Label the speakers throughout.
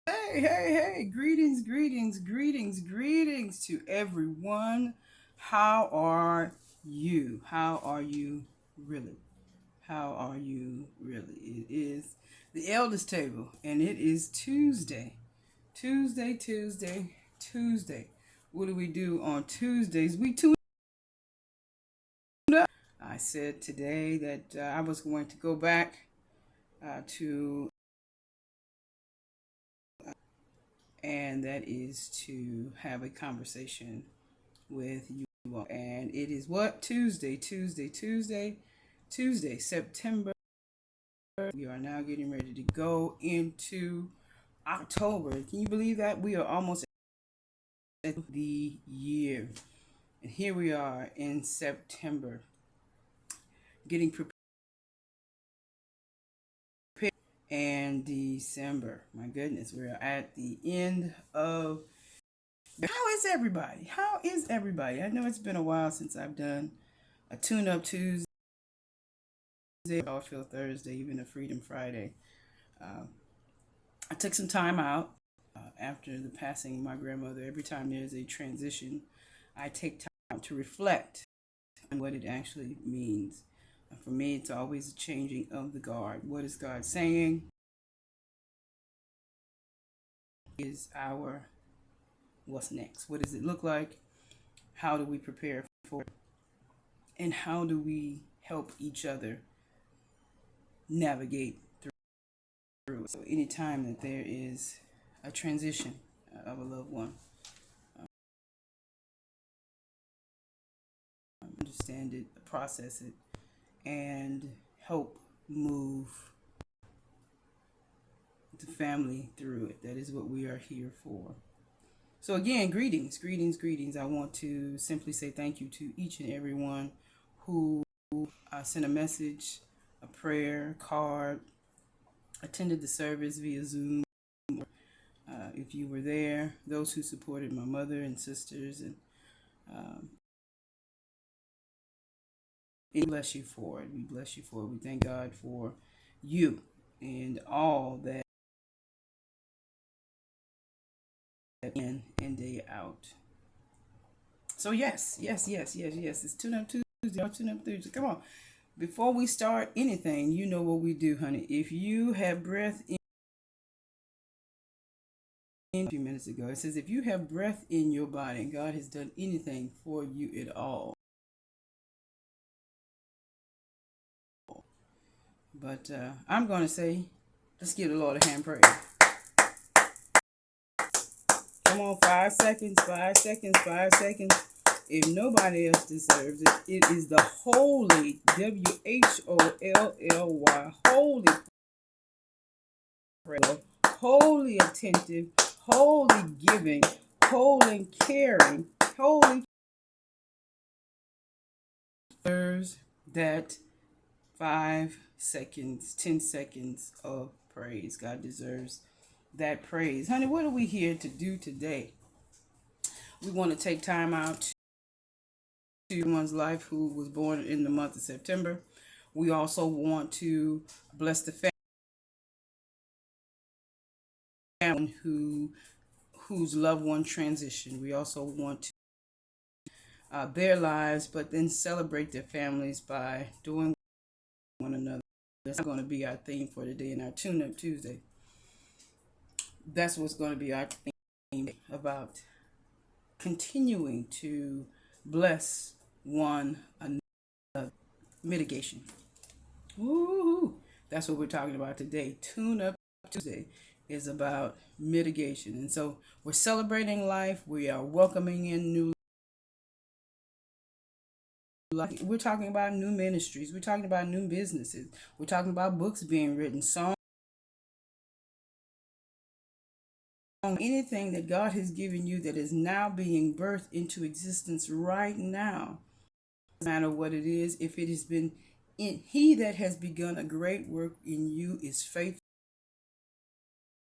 Speaker 1: Hey. Greetings to everyone. How are you? How are you really? How are you really? It is the eldest table, and it is Tuesday. Tuesday. What do we do on Tuesdays? We tune up. I said today that I was going to go back to and that is to have a conversation with you all. And it is what? Tuesday, September. We are now getting ready to go into October. Can you believe that? We are almost at the year. And here we are in September, getting prepared. And December. My goodness, we're at the end of. How is everybody? How is everybody? I know it's been a while since I've done a tune up Tuesday, feel Thursday, even a Freedom Friday. Uh, I took some time out after the passing of my grandmother. Every time there's a transition, I take time to reflect on what it actually means. For me, it's always a changing of the guard. What is God saying? Is our what's next? What does it look like? How do we prepare for it? And how do we help each other navigate through it? So, anytime that there is a transition of a loved one, understand it, process it, and help move the family through it. That is what we are here for. So, again, greetings. I want to simply say thank you to each and every one who sent a message, a prayer, card, attended the service via Zoom. If you were there, those who supported my mother and sisters, and um, we bless you for it. We bless you for it. We thank God for you and all that in and day out. So yes. It's Tune Up Tuesday. Tune Up Tuesday. Come on. Before we start anything, you know what we do, honey. If you have breath in a few minutes ago, it says if you have breath in your body and God has done anything for you at all. But I'm going to say, let's give the Lord a hand praise. Come on, 5 seconds. If nobody else deserves it, it is the holy, WHOLLY, holy prayer, holy attentive, holy giving, holy caring, holy deserves that 5 seconds, 10 seconds of praise. God deserves that praise. Honey, what are we here to do today? We want to take time out to one's life who was born in the month of September. We also want to bless the family whose loved one transitioned. We also want to their lives, but then celebrate their families by doing one another. That's going to be our theme for today in our Tune Up Tuesday. That's what's going to be our theme about continuing to bless one another. Mitigation. Woo! That's what we're talking about today. Tune Up Tuesday is about mitigation. And so we're celebrating life. We are welcoming in new life. We're talking about new ministries. We're talking about new businesses. We're talking about books being written, songs, anything that God has given you that is now being birthed into existence right now. No matter what it is, if it has been in he that has begun a great work in you is faithful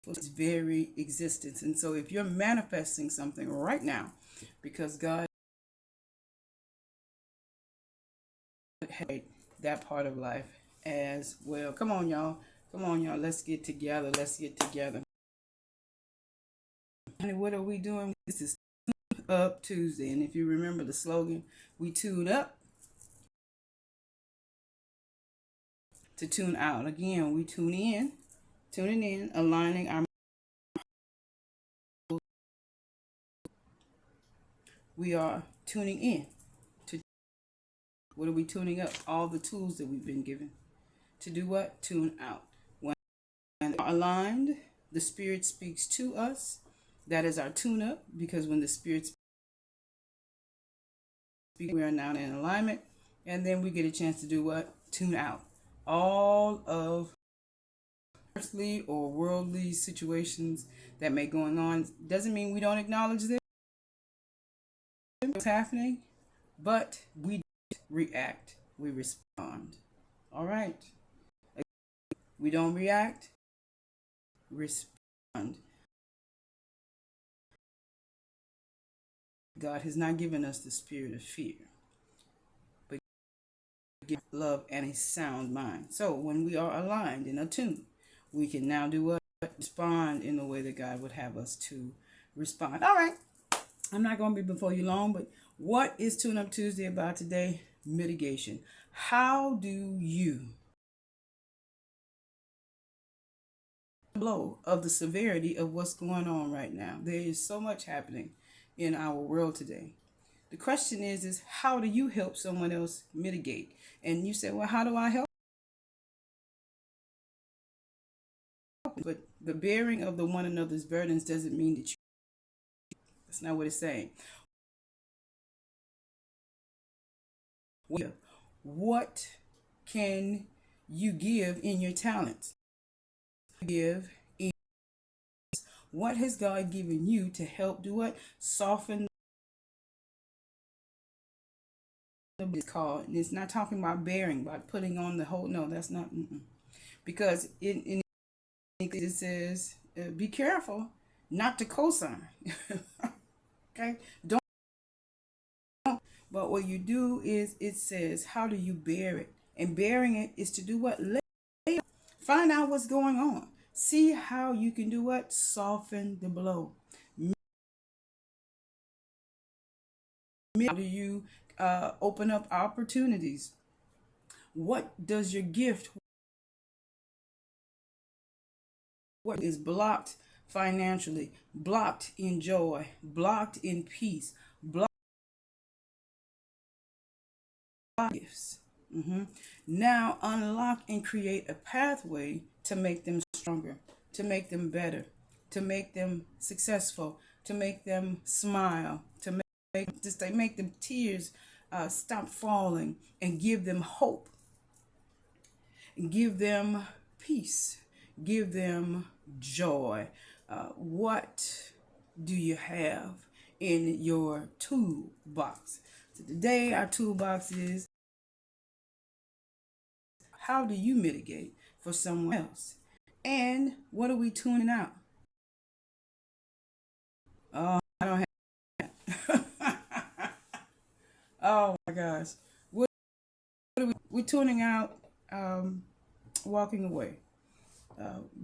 Speaker 1: to its very existence. And so if you're manifesting something right now, because God had that part of life as well. Come on, y'all. Let's get together. And what are we doing? This is Up Tuesday. And if you remember the slogan, we tune up to tune out. Again, we tuning in, aligning our. We are tuning in to what are we tuning up? All the tools that we've been given to do what? Tune out. When we are aligned, the Spirit speaks to us. That is our tune up, because when the Spirit speaks, we are now in alignment, and then we get a chance to do what? Tune out. All of earthly or worldly situations that may going on doesn't mean we don't acknowledge this, what's happening, but we react, we respond. All right. We don't react, respond. God has not given us the spirit of fear, but give love and a sound mind. So when we are aligned and attuned, we can now do what? Respond in the way that God would have us to respond. All right. I'm not going to be before you long, but what is Tune Up Tuesday about today? Mitigation. How do you blow of the severity of what's going on right now? There is so much happening in our world today. The question is how do you help someone else mitigate? And you say, well, how do I help? But the bearing of the one another's burdens doesn't mean that you. That's not what it's saying. What can you give in your talents? Give. What has God given you to help do what? Soften. It's called. It's not talking about bearing, about putting on the whole. No, that's not. Because it says, be careful not to co-sign. Okay, don't. But what you do is it says, how do you bear it? And bearing it is to do what? Find out what's going on. See how you can do what? Soften the blow. How do you open up opportunities? What does your gift? What is blocked financially? Blocked in joy? Blocked in peace? Blocked gifts. Now unlock and create a pathway to make them stronger, to make them better, to make them successful, to make them smile, to make them tears stop falling, and give them hope, give them peace, give them joy. What do you have in your toolbox? So today our toolbox is, how do you mitigate for someone else? And what are we tuning out? Oh, I don't have. Oh my gosh. What are we're tuning out, walking away.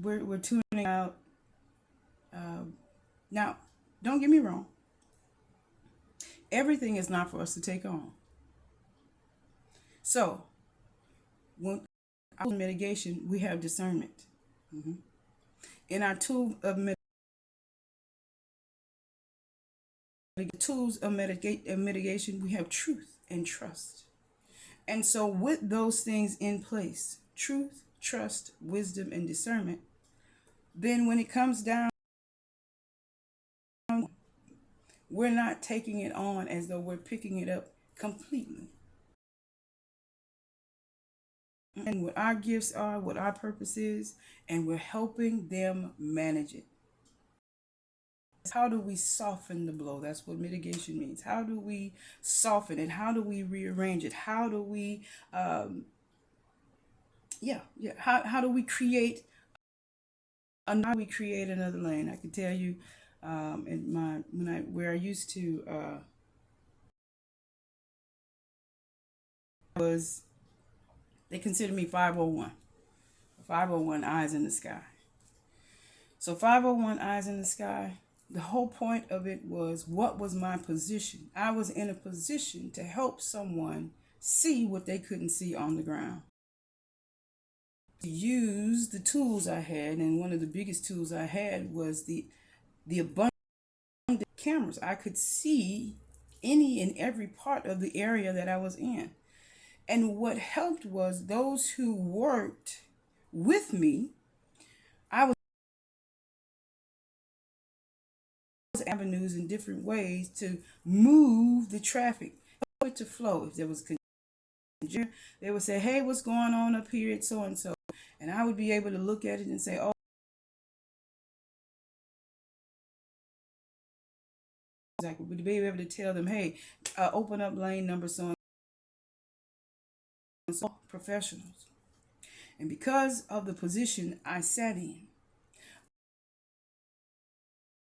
Speaker 1: We're tuning out. Now, don't get me wrong. Everything is not for us to take on. So, when mitigation, we have discernment. In our tools of mitigation, we have truth and trust. And so, with those things in place, truth, trust, wisdom, and discernment, then when it comes down, we're not taking it on as though we're picking it up completely. And what our gifts are, what our purpose is, and we're helping them manage it. How do we soften the blow? That's what mitigation means. How do we soften it? How do we rearrange it? How do we, How do we create another lane? I can tell you, in where I used to was, they consider me 501. 501 eyes in the sky. So 501 eyes in the sky. The whole point of it was, what was my position? I was in a position to help someone see what they couldn't see on the ground. To use the tools I had, and one of the biggest tools I had was the abundant cameras. I could see any and every part of the area that I was in. And what helped was those who worked with me, I was avenues in different ways to move the traffic, help it to flow. If there was congestion, they would say, hey, what's going on up here at so and so? And I would be able to look at it and say, oh, exactly. We'd be able to tell them, hey, open up lane number so and so. Professionals. And because of the position I sat in,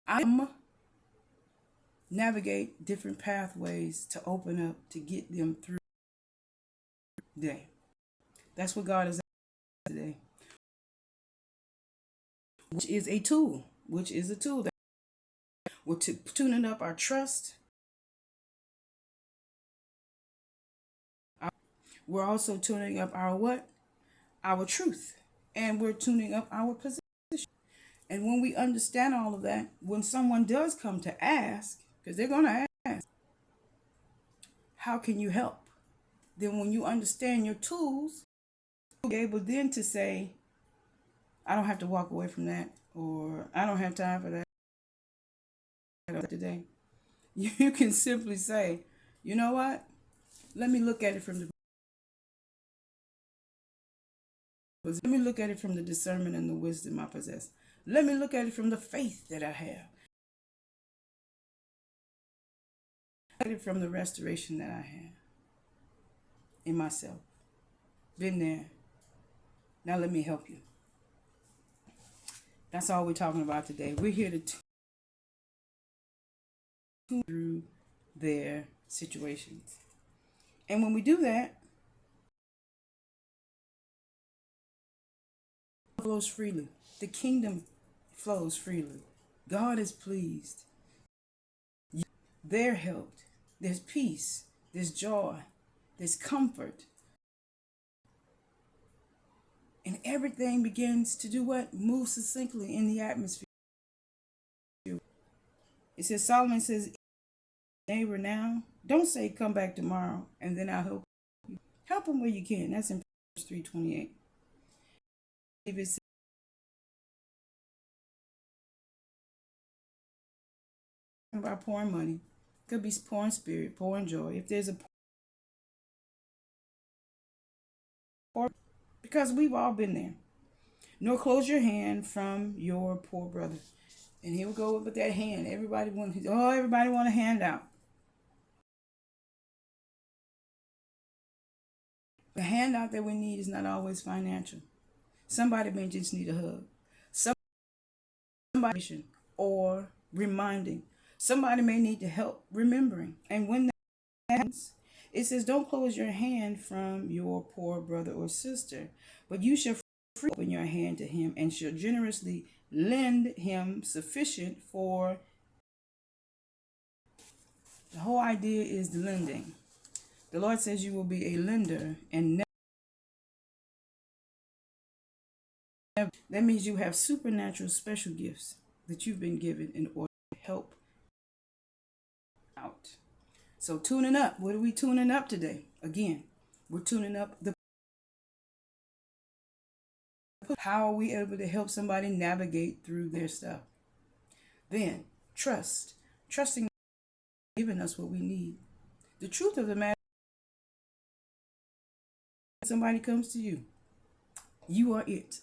Speaker 1: I'm navigate different pathways to open up to get them through the day. That's what God is today, which is a tool. That we're tuning up our trust. We're also tuning up our what? Our truth. And we're tuning up our position. And when we understand all of that, when someone does come to ask, because they're going to ask, how can you help? Then when you understand your tools, you'll be able then to say, I don't have to walk away from that, or I don't have time for that today. You can simply say, you know what? Let me look at it from the discernment and the wisdom I possess. Let me look at it from the faith that I have. Look at it from the restoration that I have in myself. Been there. Now let me help you. That's all we're talking about today. We're here to tune through their situations. And when we do that, it flows freely. The kingdom flows freely. God is pleased. They're helped. There's peace. There's joy. There's comfort. And everything begins to do what? Move succinctly in the atmosphere. It says, Solomon says, neighbor now, don't say come back tomorrow and then I'll help you. Help them where you can. That's in Proverbs 3:28. If it's about pouring money, could be pouring spirit, pouring joy. If there's a pour, because we've all been there. Nor close your hand from your poor brother. And here we go with that hand. Everybody want a handout. The handout that we need is not always financial. Somebody may just need a hug. Somebody or reminding. Somebody may need to help remembering. And when that happens, it says, don't close your hand from your poor brother or sister, but you shall freely open your hand to him and shall generously lend him sufficient for. The whole idea is the lending. The Lord says you will be a lender and never. That means you have supernatural special gifts that you've been given in order to help out. So tuning up. What are we tuning up today? Again, we're tuning up the. How are we able to help somebody navigate through their stuff? Then trust. Trusting giving us what we need. The truth of the matter, somebody comes to you, you are it.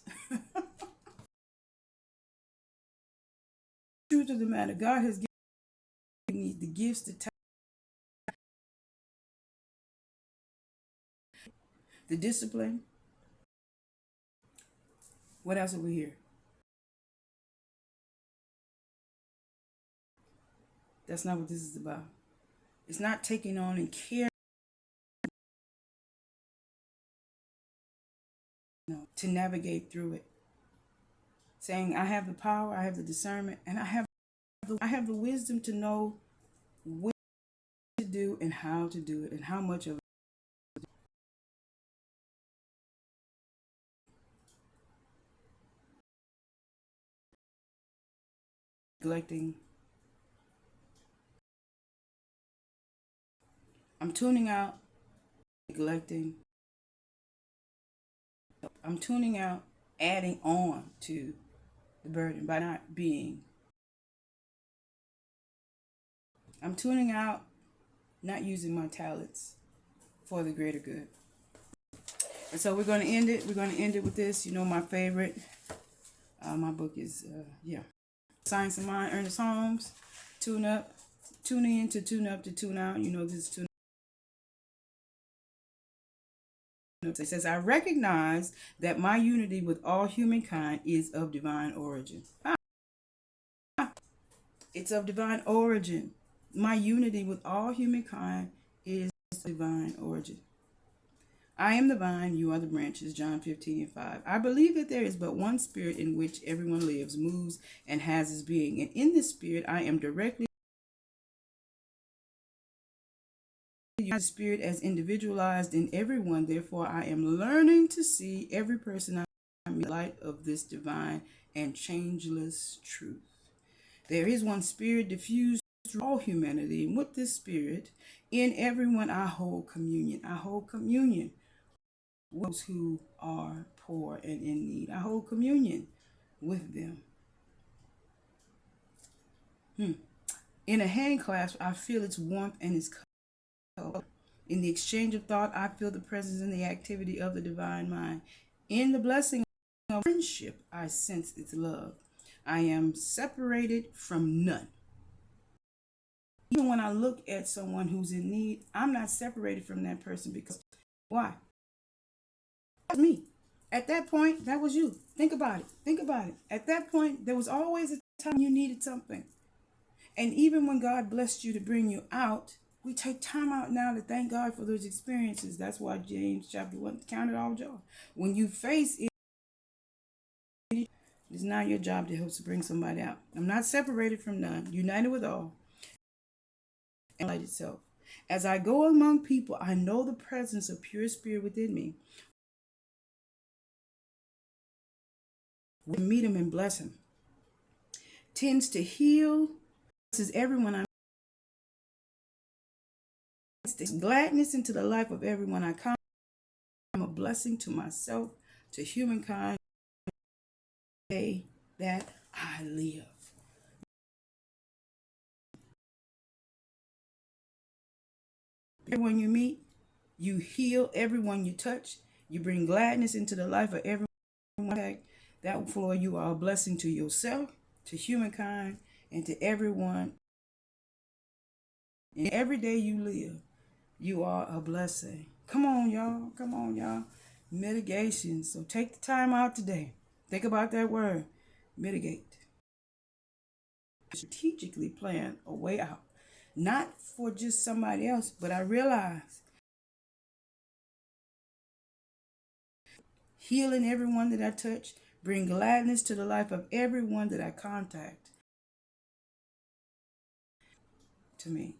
Speaker 1: Truth of the matter, God has given you the gifts, the talent, the discipline. What else are we here? That's not what this is about. It's not taking on and caring to navigate through it. Saying, I have the power, I have the discernment, and I have I have the wisdom to know what to do and how to do it and how much of it. Neglecting. I'm tuning out, neglecting. I'm tuning out, adding on to the burden by not being. I'm tuning out, not using my talents for the greater good. And so we're going to end it. We're going to end it with this. You know, my favorite. My book is, Science of Mind, Ernest Holmes. Tune up. Tune in to tune up to tune out. You know, this is tune. It says, I recognize that my unity with all humankind is of divine origin. It's of divine origin. My unity with all humankind is of divine origin. I am the vine, you are the branches, John 15:5. I believe that there is but one spirit in which everyone lives, moves, and has his being. And in this spirit, I am directly the spirit as individualized in everyone. Therefore, I am learning to see every person I am in the light of this divine and changeless truth. There is one spirit diffused through all humanity, and with this spirit, in everyone I hold communion. I hold communion with those who are poor and in need. I hold communion with them. In a hand clasp, I feel its warmth and its color. In the exchange of thought, I feel the presence and the activity of the divine mind. In the blessing of friendship, I sense its love. I am separated from none. Even when I look at someone who's in need, I'm not separated from that person because why? That's me. At that point, that was you. Think about it. Think about it. At that point, there was always a time you needed something. And even when God blessed you to bring you out, we take time out now to thank God for those experiences. That's why James chapter 1 counted all joy. When you face it, it's not your job to help to bring somebody out. I'm not separated from none, united with all, and light itself. As I go among people, I know the presence of pure spirit within me. We meet him and bless him. Tends to heal. This is everyone I gladness into the life of everyone I come. I'm a blessing to myself, to humankind, the day that I live. Everyone you meet, you heal everyone you touch. You bring gladness into the life of everyone. That for you are a blessing to yourself, to humankind, and to everyone. And every day you live, you are a blessing. Come on, y'all. Come on, y'all. Mitigation. So take the time out today. Think about that word. Mitigate. Strategically plan a way out. Not for just somebody else, but I realize healing everyone that I touch, bring gladness to the life of everyone that I contact to me.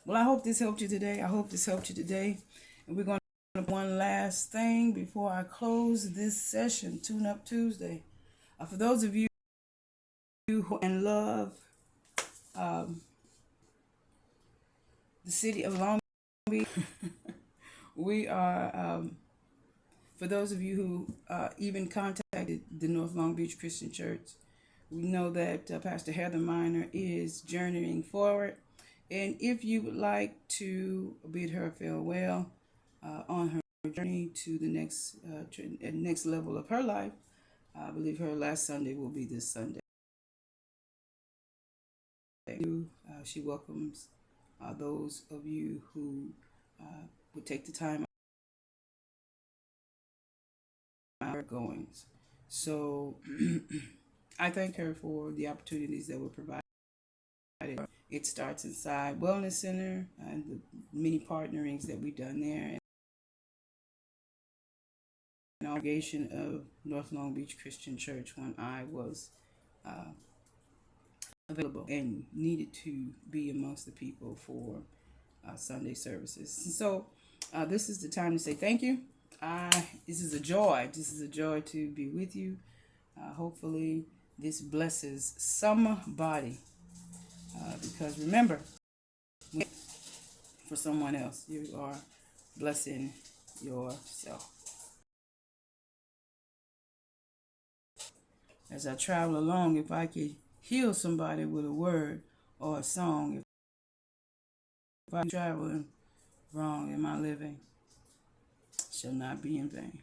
Speaker 1: Well, I hope this helped you today. I hope this helped you today. And we're going to do one last thing before I close this session, Tune Up Tuesday. For those of you who love the city of Long Beach, we are, for those of you who even contacted the North Long Beach Christian Church, we know that Pastor Heather Miner is journeying forward. And if you would like to bid her farewell on her journey to the next level of her life, I believe her last Sunday will be this Sunday. She welcomes those of you who would take the time out of goings. So I thank her for the opportunities that were provided. It starts inside Wellness Center and the many partnerings that we've done there. And congregation of North Long Beach Christian Church when I was available and needed to be amongst the people for Sunday services. And so this is the time to say thank you. This is a joy. This is a joy to be with you. Hopefully, this blesses somebody. Because remember, for someone else, you are blessing yourself. As I travel along, if I could heal somebody with a word or a song, if I'm traveling wrong in my living, shall not be in vain.